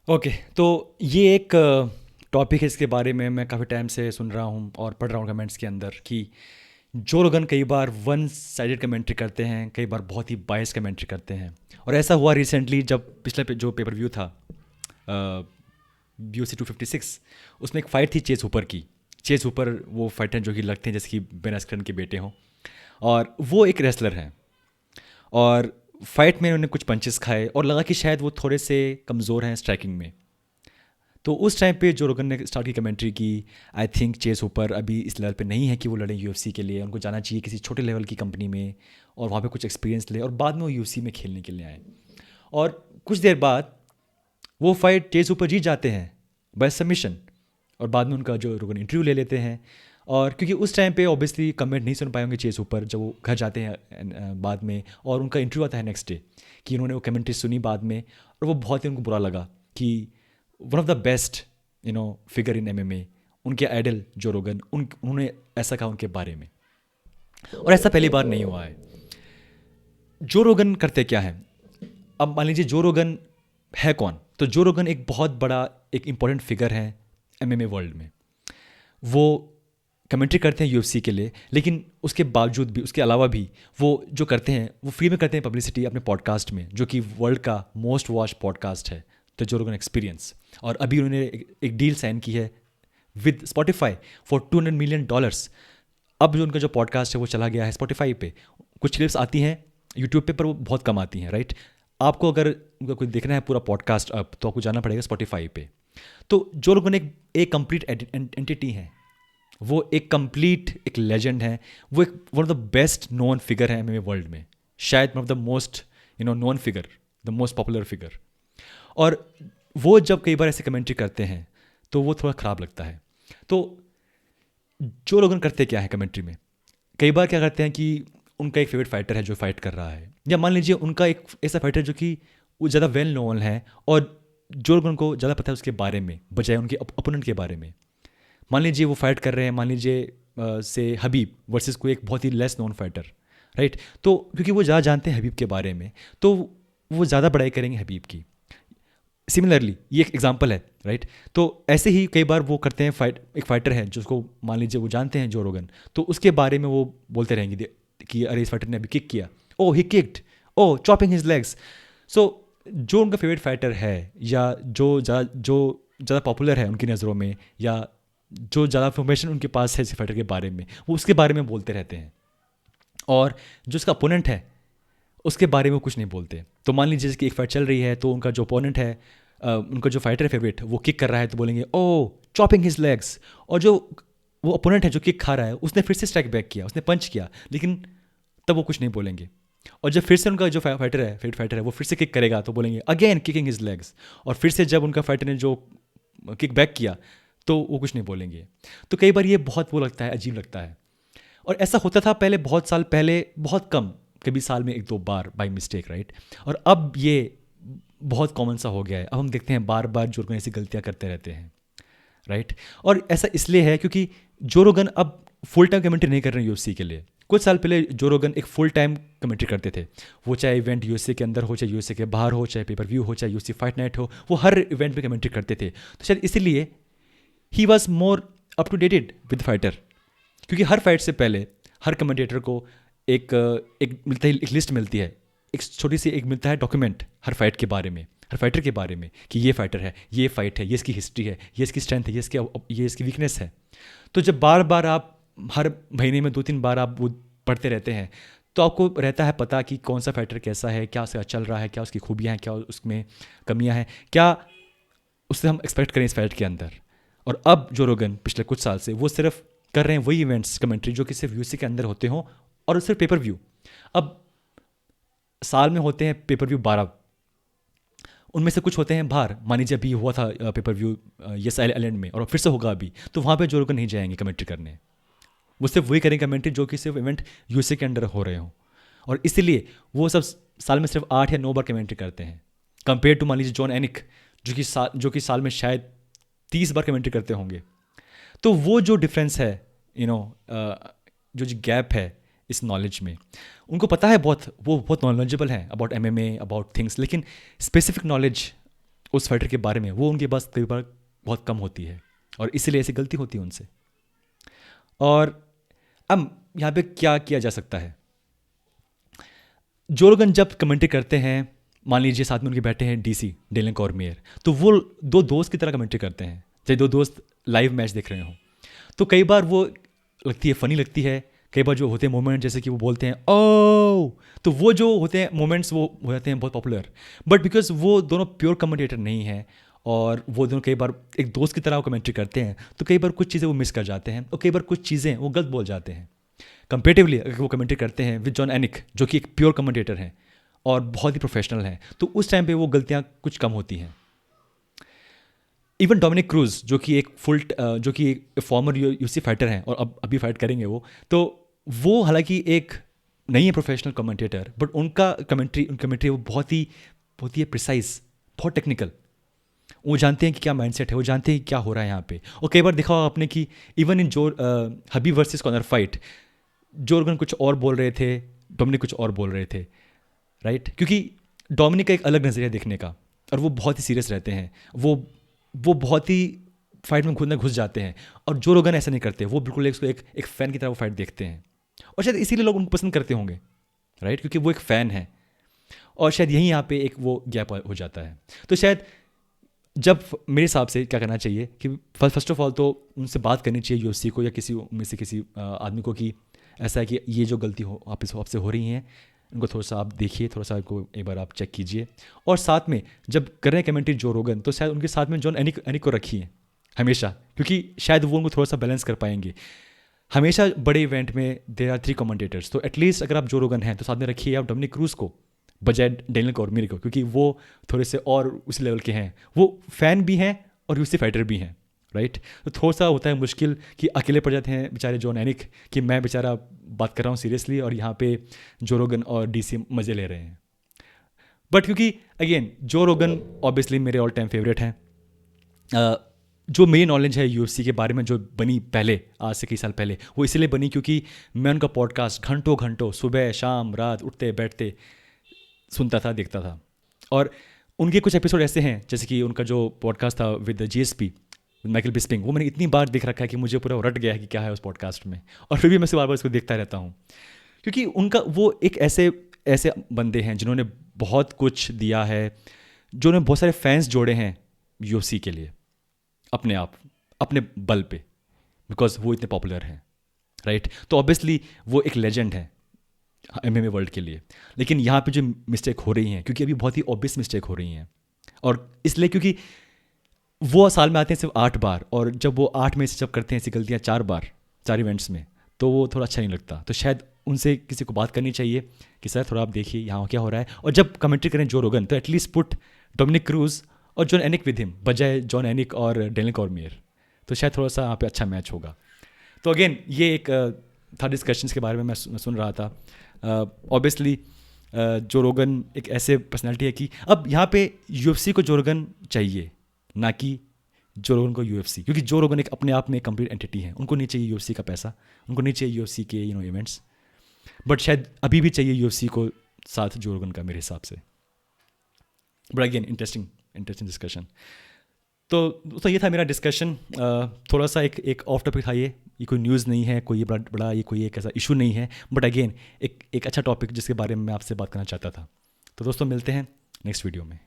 Okay, तो ये एक टॉपिक है, इसके बारे में मैं काफ़ी टाइम से सुन रहा हूँ और पढ़ रहा हूँ कमेंट्स के अंदर कि जो लोगन कई बार वन साइडेड कमेंट्री करते हैं, कई बार बहुत ही बायस कमेंट्री करते हैं। और ऐसा हुआ रिसेंटली जब जो पेपर व्यू था, UFC 256, उसमें एक फ़ाइट थी चेज़ हुपर की। चेज़ हुपर वो फाइटर जो कि लगते हैं जैसे कि बेन एस्करन के बेटे हों, और वो एक रेसलर हैं। और फाइट में उन्होंने कुछ पंचेस खाए और लगा कि शायद वो थोड़े से कमज़ोर हैं स्ट्राइकिंग में। तो उस टाइम पे जो रोगन ने स्टार्ट की कमेंट्री की, आई थिंक चेस हुपर अभी इस लेवल पे नहीं है कि वो लड़े यूएफसी के लिए। उनको जाना चाहिए किसी छोटे लेवल की कंपनी में और वहाँ पे कुछ एक्सपीरियंस ले और बाद में वो यूएफसी में खेलने के लिए आए। और कुछ देर बाद वो फाइट चेस हुपर जीत जाते हैं बाय सबमिशन। और बाद में उनका जो रोगन इंटरव्यू ले लेते हैं। और क्योंकि उस टाइम पे ऑब्वियसली कमेंट नहीं सुन पाए होंगे चेस ऊपर जब वो घर जाते हैं बाद में, और उनका इंटरव्यू आता है नेक्स्ट डे कि उन्होंने वो कमेंट्री सुनी बाद में, और वो बहुत ही उनको बुरा लगा कि one of the best figure in MMA, उनके आइडल जो रोगन, उन्होंने ऐसा कहा उनके बारे में। और ऐसा पहली बार नहीं हुआ है। जो रोगन करते क्या है, अब मान लीजिए जो रोगन है कौन। तो जो रोगन एक बहुत बड़ा, एक इंपॉर्टेंट फिगर है एमएमए वर्ल्ड में। वो कमेंट्री करते हैं यूएफसी के लिए, लेकिन उसके बावजूद भी, उसके अलावा भी वो जो करते हैं वो फ्री में करते हैं पब्लिसिटी अपने पॉडकास्ट में, जो कि वर्ल्ड का मोस्ट वॉच पॉडकास्ट है, द जो रोगन एक्सपीरियंस। और अभी उन्होंने एक डील साइन की है विद स्पॉटिफाई फॉर $200 मिलियन। अब जो उनका जो पॉडकास्ट है वो चला गया है स्पॉटिफाई पे। कुछ क्लिप्स आती हैं यूट्यूब पे, पर वो बहुत कम आती हैं, राइट। आपको अगर उनका कोई देखना है पूरा पॉडकास्ट अब, तो आपको जाना पड़ेगा स्पॉटिफाई पे। तो जो लोगों ने एक कंप्लीट एंटिटी है, वो एक कंप्लीट एक लेजेंड है। वो एक one of the best known figure है एमएमए वर्ल्ड में, शायद one of the most known figure, the most popular figure. और वो जब कई बार ऐसे कमेंट्री करते हैं तो वो थोड़ा ख़राब लगता है। तो जो लोग करते क्या है कमेंट्री में, कई बार क्या करते हैं कि उनका एक फेवरेट फाइटर है जो फाइट कर रहा है, या मान लीजिए उनका एक ऐसा फाइटर जो कि वो ज़्यादा वेल नोन है और जो लोग उनको ज़्यादा पता है उसके बारे में बजाय उनके अपोनेंट के बारे में। मान लीजिए वो फाइट कर रहे हैं, मान लीजिए से हबीब वर्सेस कोई एक बहुत ही लेस नोन फाइटर, राइट। तो क्योंकि वो ज़्यादा जानते हैं हबीब के बारे में, तो वो ज़्यादा बड़ाई करेंगे हबीब की। सिमिलरली ये एक एग्जांपल है, राइट। तो ऐसे ही कई बार वो करते हैं, एक फाइटर है जिसको मान लीजिए वो जानते हैं जो रोगन, तो उसके बारे में वो बोलते रहेंगे कि अरे इस फाइटर ने अभी किक किया, ओ ही किक्ड, ओ चॉपिंग हिज लेग्स। सो जो उनका फेवरेट फाइटर है, या जो ज़्यादा पॉपुलर है उनकी नज़रों में, या जो ज़्यादा इन्फॉर्मेशन उनके पास है इस फाइटर के बारे में, वो उसके बारे में बोलते रहते हैं। और जो उसका अपोनेंट है उसके बारे में वो कुछ नहीं बोलते। तो मान लीजिए कि एक फाइट चल रही है, तो उनका जो अपोनेंट है, उनका जो फाइटर है फेवरेट, वो किक कर रहा है, तो बोलेंगे ओ चॉपिंग हिज लेग्स। और जो वो अपोनेंट है जो किक खा रहा है, उसने फिर से स्ट्राइक बैक किया, उसने पंच किया, लेकिन तब वो कुछ नहीं बोलेंगे। और जब फिर से उनका जो फाइटर है, फेवरेट फाइटर है, वो फिर से किक करेगा, तो बोलेंगे अगेन किकिंग हिज लेग्स। और फिर से जब उनका फाइटर ने जो किक बैक किया, तो वो कुछ नहीं बोलेंगे। तो कई बार ये बहुत वो लगता है, अजीब लगता है। और ऐसा होता था पहले, बहुत साल पहले, बहुत कम, कभी साल में एक दो बार बाई मिस्टेक, राइट। और अब ये बहुत कॉमन सा हो गया है। अब हम देखते हैं बार बार जो रोगन ऐसी गलतियां करते रहते हैं, राइट। और ऐसा इसलिए है क्योंकि जो रोगन अब फुल टाइम कमेंट्री नहीं कर रहे हैं यूएफसी के लिए। कुछ साल पहले जो रोगन एक फुल टाइम कमेंट्री करते थे, वो चाहे इवेंट यूएसए के अंदर हो, चाहे यूएसए के बाहर हो, चाहे पेपर व्यू हो, चाहे यूएफसी फाइट नाइट हो, वो हर इवेंट में कमेंट्री करते थे। तो शायद इसीलिए ही was more up to dated with fighter. क्योंकि हर फाइट से पहले हर कमेंटेटर को एक एक मिलता है, एक लिस्ट मिलती है, एक छोटी सी एक मिलता है डॉक्यूमेंट हर फाइट के बारे में, हर फाइटर के बारे में, कि ये फाइटर है, ये फाइट है, ये इसकी हिस्ट्री है, ये इसकी स्ट्रेंथ है, ये इसकी वीकनेस है। तो जब बार बार आप हर महीने में 2-3 बार आप वो पढ़ते रहते हैं, तो आपको रहता है पता कि कौन सा फाइटर कैसा है, क्या उसका चल रहा है, क्या उसकी खूबियाँ हैं, क्या उसमें कमियाँ हैं, क्या उससे हम एक्सपेक्ट करें इस फाइट के अंदर। और अब जो रोगन पिछले कुछ साल से वो सिर्फ कर रहे हैं वही इवेंट्स कमेंट्री जो कि सिर्फ यूएसए के अंदर होते हों, और सिर्फ पेपर व्यू। अब साल में होते हैं पेपर व्यू 12, उनमें से कुछ होते हैं बाहर। मान लीजिए अभी हुआ था पेपर व्यू यस आइलैंड में, और फिर से होगा अभी, तो वहाँ पे जो लोग नहीं जाएंगे कमेंट्री करने, वो सिर्फ वही करेंगे कमेंट्री जो कि सिर्फ इवेंट यूएसए के अंदर हो रहे हों। और इसीलिए वो सब साल में सिर्फ 8 या 9 बार कमेंट्री करते हैं, कंपेयर टू मान लीजिए जॉन एनिक जो कि साल में शायद 30 बार कमेंट्री करते होंगे। तो वो जो डिफरेंस है, जो गैप है इस नॉलेज में, उनको पता है बहुत, वो बहुत नॉलेजेबल हैं अबाउट एमएमए, अबाउट थिंग्स, लेकिन स्पेसिफिक नॉलेज उस फाइटर के बारे में, वो उनके पास कई बार बहुत कम होती है और इसीलिए ऐसी गलती होती है उनसे। और अब यहाँ पे क्या किया जा सकता है? जो लोग जब कमेंट्री करते हैं, मान लीजिए साथ में उनके बैठे हैं डीसी, डेलन कॉर्मियर, तो वो दो दोस्त की तरह कमेंट्री करते हैं, चाहे दो दोस्त लाइव मैच देख रहे हों। तो कई बार वो लगती है, फ़नी लगती है। कई बार जो होते हैं मोमेंट, जैसे कि वो बोलते हैं ओ, तो वो जो होते हैं मोमेंट्स वो हो जाते हैं बहुत पॉपुलर। बट बिकॉज वो दोनों प्योर कमेंटेटर नहीं हैं और वो दोनों कई बार एक दोस्त की तरह वो कमेंट्री करते हैं, तो कई बार कुछ चीज़ें वो मिस कर जाते हैं और कई बार कुछ चीज़ें वो गलत बोल जाते हैं। कंपेरेटिवली अगर वो कमेंट्री करते हैं विद जॉन एनिक, जो कि एक प्योर कमेंटेटर हैं और बहुत ही प्रोफेशनल हैं, तो उस टाइम पे वो गलतियाँ कुछ कम होती हैं। इवन डोमिनिक क्रूज, जो कि एक फॉर्मर यूसी फाइटर हैं और अब अभी फाइट करेंगे वो हालांकि एक नहीं है प्रोफेशनल कमेंटेटर, बट उनका कमेंट्री वो बहुत ही प्रिसाइज, बहुत टेक्निकल। वो जानते हैं कि क्या माइंडसेट है, वो जानते हैं कि क्या हो रहा है यहाँ पे। और कई बार देखा होगा आपने कि even in Khabib versus Conor fight, Joe Rogan कुछ और बोल रहे थे, डोमिनिक कुछ और बोल रहे थे, राइट? क्योंकि डोमिनिक का एक अलग नज़रिया देखने का, और वो बहुत ही सीरियस रहते हैं। वो बहुत ही फाइट में खुद में घुस जाते हैं, और जो रोगन ऐसा नहीं करते। वो बिल्कुल एक फ़ैन की तरह वो फाइट देखते हैं, और शायद इसीलिए लोग उनको पसंद करते होंगे, राइट? क्योंकि वो एक फ़ैन है, और शायद यहीं यहाँ पे एक वो गैप हो जाता है। तो शायद जब मेरे हिसाब से क्या करना चाहिए कि फर्स्ट ऑफ ऑल तो उनसे बात करनी चाहिए यूएफसी को, या किसी में से किसी आदमी को, कि ऐसा है कि ये जो गलती हो आपसे हो रही हैं, उनको थोड़ा सा आप देखिए, थोड़ा सा इनको एक बार आप चेक कीजिए। और साथ में जब कर रहे हैं कमेंट्री जो रोगन, तो शायद उनके साथ में जॉन एनिक को रखिए हमेशा, क्योंकि शायद वो उनको थोड़ा सा बैलेंस कर पाएंगे। हमेशा बड़े इवेंट में देयर आर 3 कमेंटेटर्स, तो एटलीस्ट अगर आप जो रोगन हैं तो साथ में रखिए आप डोमिनिक क्रूज को बजाय डेनियल कॉर्मियर को, क्योंकि वो थोड़े से और उस लेवल के हैं, वो फ़ैन भी हैं और यूसी फाइटर भी हैं, राइट? तो थोड़ा सा होता है मुश्किल कि अकेले पड़ जाते हैं बेचारे जॉन एनिक, कि मैं बेचारा बात कर रहा हूँ सीरियसली और यहाँ पे जो रोगन और डीसी मज़े ले रहे हैं। बट क्योंकि अगेन जो रोगन ऑब्वियसली मेरे ऑल टाइम फेवरेट हैं, जो मेरी नॉलेज है यूएफसी के बारे में जो बनी पहले, आज से कई साल पहले, वो इसलिए बनी क्योंकि मैं उनका पॉडकास्ट घंटों सुबह शाम रात उठते बैठते सुनता था, देखता था। और उनके कुछ एपिसोड ऐसे हैं, जैसे कि उनका जो पॉडकास्ट था विद जीएसपी, माइकल बिस्पिंग, वो मैंने इतनी बार देख रखा है कि मुझे पूरा रट गया है कि क्या है उस पॉडकास्ट में, और फिर भी मैं बार बार उसको देखता रहता हूँ, क्योंकि उनका वो एक ऐसे बंदे हैं जिन्होंने बहुत कुछ दिया है, जिन्होंने बहुत सारे फैंस जोड़े हैं यूएफसी के लिए अपने बल पे, बिकॉज वो इतने पॉपुलर हैं, राइट? तो ऑब्वियसली वो एक लेजेंड है एमएमए वर्ल्ड के लिए। लेकिन यहाँ पे जो मिस्टेक हो रही हैं, क्योंकि अभी बहुत ही ऑब्वियस मिस्टेक हो रही हैं, और इसलिए क्योंकि वो साल में आते हैं सिर्फ 8 बार, और जब वो 8 में से जब करते हैं ऐसी गलतियाँ 4 बार 4 इवेंट्स में, तो वो थोड़ा अच्छा नहीं लगता। तो शायद उनसे किसी को बात करनी चाहिए कि सर थोड़ा आप देखिए यहाँ क्या हो रहा है, और जब कमेंट्री करें जो रोगन, तो एटलीस्ट पुट डोमिनिक क्रूज और जॉन एनिक विद हिम बजाय जॉन एनिक और डेनियल कॉर्मियर, तो शायद थोड़ा सा यहाँ पे अच्छा मैच होगा। तो अगेन ये एक था डिस्कशंस के बारे में मैं सुन रहा था। ऑब्वियसली जो रोगन एक ऐसे पर्सनालिटी है कि अब यहाँ पे यूएफसी को जो रोगन चाहिए, ना कि जो रोगन को यूएफसी, क्योंकि जो रोगन एक अपने आप में एक कंप्लीट एंटिटी है। उनको नहीं चाहिए यूएफसी का पैसा, उनको नहीं चाहिए यूएफसी के इवेंट्स, बट शायद अभी भी चाहिए यूएफसी को साथ जो रोगन का, मेरे हिसाब से। But again interesting discussion. तो ये था मेरा डिस्कशन। थोड़ा सा एक ऑफ टॉपिक था ये कोई न्यूज़ नहीं है, कोई बड़ा ये कोई एक ऐसा इशू नहीं है, बट अगेन एक अच्छा टॉपिक जिसके बारे में मैं आपसे बात करना चाहता था। तो दोस्तों मिलते हैं नेक्स्ट वीडियो में।